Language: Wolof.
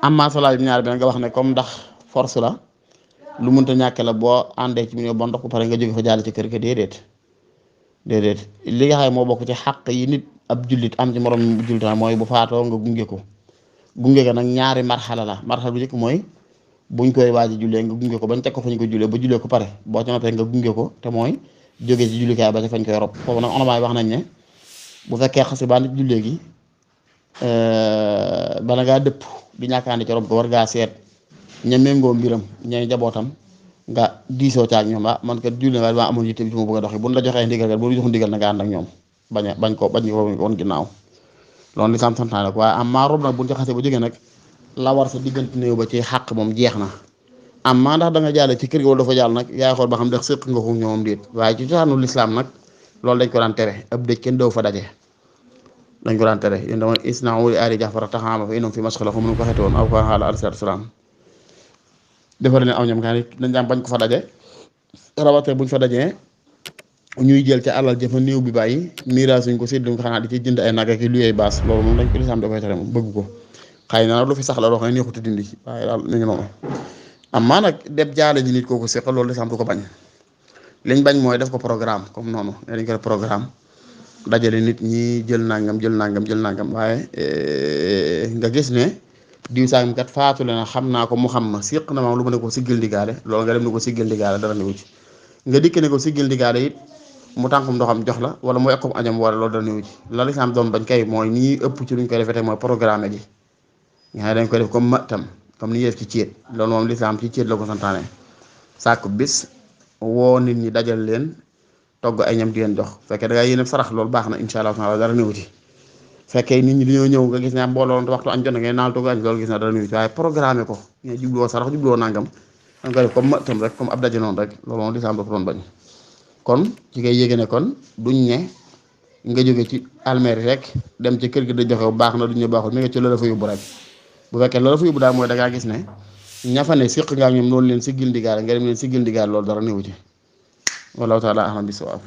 amma salaat bi ñaar bi nga wax ne comme ndax force la lu mënta ñàkk la boo àndee ci milieu ba ndox bu pare nga jóge fa jàll ci kër ga déedéet li nga xam moo bokk ci xàq yi nit ab jullit am ci morom jullit mooy bu faatoo nga gunge ko nag ñaari marxala la marxala bu njëkk mooy buñ koy waaj a jullee nga gunge ko bañ teg ko fañ ko jullee ba jullee ko pare boo ci noppee nga gunge ko te mooy jógee ci jullikaay ba ca fañ koy rob foofu nag onomaay wax nañ ne bu fekkee xasi ba nit jullee gi bala ngaa dëpp di ñàkkaandi ci rob ko war ngaa seet ña méngoo mbiram ña jabootam nga diisoo caag ñoom man kat julli nga dama amoon yitte bi ci ma bëgg a doxi buñ la joxee ndigal kat bu jox ndigal na nga ànd ak ñoom bañ ko woon ginnaaw loolu li sam santaane ko waaye am maa rob nag buñ ci xasee ba jógee nag la war sa diggante néew ba ci xàq moom jeex na am maa ndax da nga jàlle ci kër gi wala dafa jàll nag yaay xool ba xam ndax sëq nga ko ñoom déet waaye ci cosaanu lislaam nag loolu dañ ko daan tere ab dëj kenn doo fa daje dañ ko daan tere yéen dama isna'u li aali Ja'far taxaama fa innahum fi masxala fa mu ko xeete woon aw fa xaala alayhi salaam defal leen aw ñam kaa dañ daan bañ ko fa daje rawate buñ fa dajee ñuy jël ca alal jëfa néew bi bàyyi miiraasuñ ko séddum ko xanaa di ci jënd ay nag ak luy ay baas loolu moom dañ ko lislaam da koy tere moom bëgg ko xëy na lu fi sax la loo xam ne neexut a dindi waaye daal mi ngi noonu amaa nag dem jaale ji nit kooku seq loolu lislaam du ko bañ liñ bañ mooy def ko programme comme noonu ne dañ ko def programme dajale nit ñi jël nangam waaye nga gis ne diw sangam kat faatu le na xam naa ko mu xam ma séq na ma lu ma ne ko siggil ndigaale loolu nga dem ne ko siggil ndigaale dara newu ci nga dikk ne ko siggil ndigaale it mu tànkum ndoxam jox la wala mu ekkom añam wala loolu dara newu ci la lislaam doon bañ kay mooy nii ëpp ci luñ koy defee te mooy programme ji nga xam ne dañ koy def comme matam comme ni ñuy def ci céet loolu moom lislaam ci céet la ko santaane sàkk bis woo nit ñi dajal leen togg ay ñam di leen jox fekkee da ngaa yéene sarax loolu baax na insha allah taala dara néew ci fekkee nit ñi dañoo ñëw nga gis ne mbooloo te waxtu añ jot na ngay naal togg añ loolu gis na dara néew ci waaye programme ko nga jubloo sarax jubloo nangam da nga koy def comme matam rek comme ab daje noonu rek loolu moom lislaam dafa doon bañ kon ci ngay yéege ne kon duñ ne nga jóge ci almeeri rek dem ci kër gi da joxe baax na duñ ne baaxul mi nga ci la fa yóbbu rek bu fekkee loolu fa yóbbu daal mooy da ngaa gis ne ñafa ne siq ngaa ñoom noonu leen siggil ndigaale nga dem leen siggil ndigaale loolu dara néew ci wallahu taala ahlam bi sawaab